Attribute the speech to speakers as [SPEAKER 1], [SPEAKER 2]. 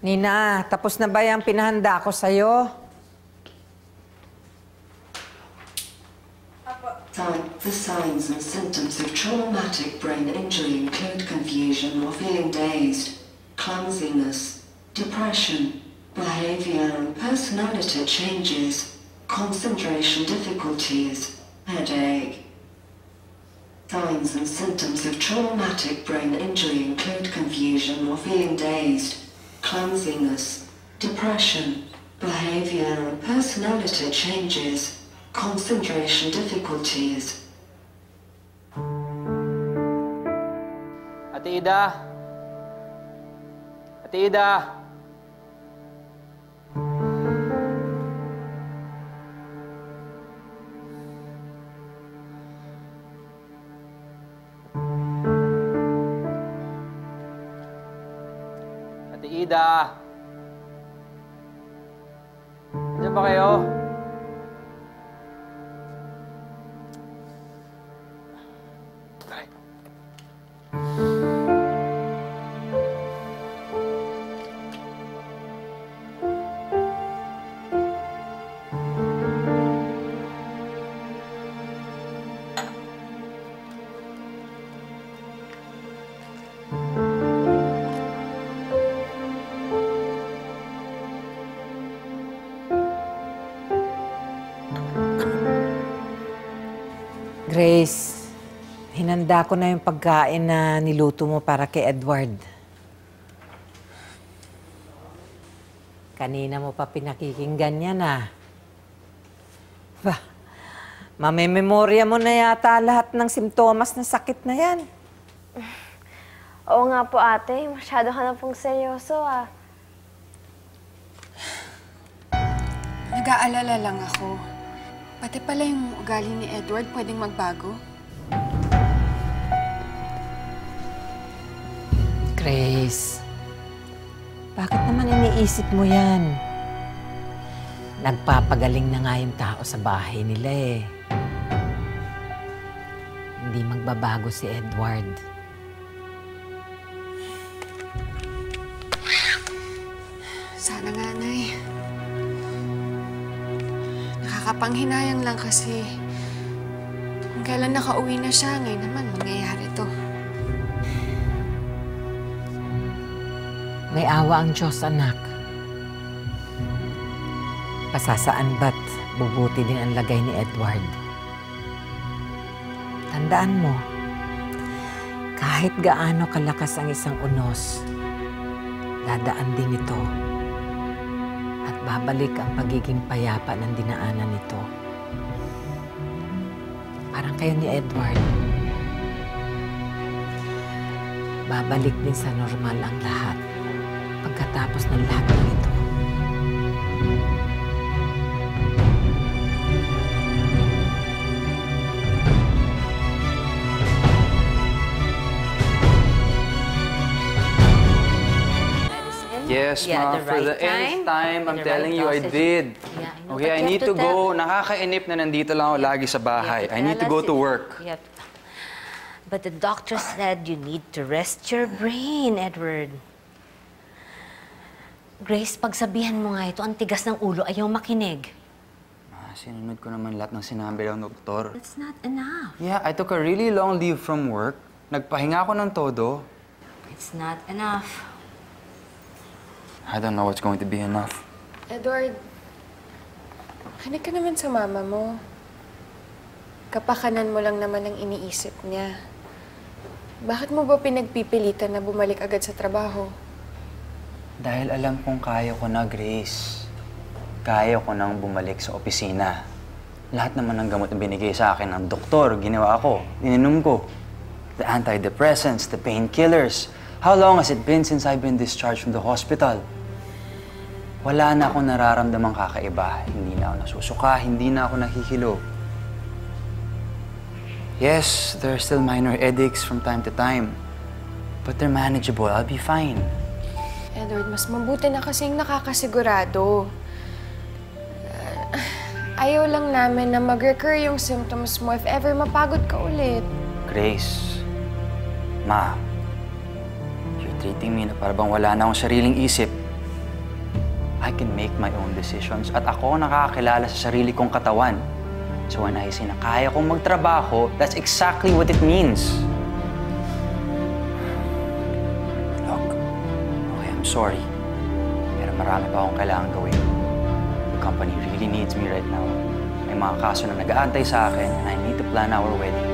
[SPEAKER 1] Nina, tapos na ba yung pinahanda ko sa'yo?
[SPEAKER 2] The signs and symptoms of traumatic brain injury include confusion or feeling dazed, clumsiness, depression, behavior and personality changes, concentration difficulties, headache. Signs and symptoms of traumatic brain injury include confusion or feeling dazed, clumsiness, depression, behavior and personality changes, concentration difficulties.
[SPEAKER 3] Ate Ida! Ate Ida! Ate Ida! Diyan ba kayo?
[SPEAKER 1] Grace, hinanda ko na yung pagkain na niluto mo para kay Edward. Kanina mo pa pinakikinggan yan, ah. Bah, mamememorya mo na yata lahat ng simptomas ng sakit na yan.
[SPEAKER 4] Oo nga po, ate. Masyado ka na pong seryoso, ah.
[SPEAKER 5] Nag-aalala lang ako. Pati pala yung ugali ni Edward pwedeng magbago.
[SPEAKER 1] Grace, bakit naman iniisip mo yan? Nagpapagaling na nga yung tao sa bahay nila eh. Hindi magbabago si Edward.
[SPEAKER 5] Sana nga, Nay. Nakakapanghinayang lang kasi kung kailan nakauwi na siya, ngayon naman mangyayari to.
[SPEAKER 1] May awa ang Diyos, anak. Pasasaan ba't bubuti din ang lagay ni Edward? Tandaan mo, kahit gaano kalakas ang isang unos, dadaan din ito. At babalik ang pagiging payapa ng dinaanan nito. Parang kayo ni Edward. Babalik din sa normal ang lahat pagkatapos ng lahat ng ito.
[SPEAKER 3] Yes, ma. For the nth time, I'm telling you, I did. Okay, I need to go. Nakakainip na nandito lang ako lagi sa bahay. I need to go to work.
[SPEAKER 6] But the doctor said you need to rest your brain, Edward. Grace, pagsabihan mo nga ito, ang tigas ng ulo, ayaw makinig.
[SPEAKER 3] Sinunod ko naman lahat ng sinabi ng doktor.
[SPEAKER 6] That's not enough.
[SPEAKER 3] Yeah, I took a really long leave from work. Nagpahinga ako ng todo.
[SPEAKER 6] It's not enough.
[SPEAKER 3] I don't know what's going to be enough.
[SPEAKER 5] Edward, kinig ka naman sa mama mo. Kapakanan mo lang naman ang iniisip niya. Bakit mo ba pinagpipilitan na bumalik agad sa trabaho?
[SPEAKER 3] Dahil alam kong kaya ko na, Grace. Kaya ko nang bumalik sa opisina. Lahat naman ng gamot na binigay sa akin ng doktor, ginawa ko, ininom ko. The antidepressants, the painkillers. How long has it been since I've been discharged from the hospital? Wala na akong nararamdamang kakaiba. Hindi na ako nasusuka, hindi na ako nahihilo. Yes, there are still minor headaches from time to time. But they're manageable. I'll be fine.
[SPEAKER 5] Edward, mas mabuti na kasing nakakasigurado. Ayaw lang namin na mag-recur yung symptoms mo if ever mapagod ka ulit.
[SPEAKER 3] Grace, Ma, you're treating me na para bang wala na akong sariling isip. I can make my own decisions at ako nakakakilala sa sarili kong katawan. So when I say na kaya kong magtrabaho, that's exactly what it means. Look, okay, I'm sorry. Pero marami pa akong kailangan gawin. The company really needs me right now. May mga kaso na nag-aantay sa akin and I need to plan our wedding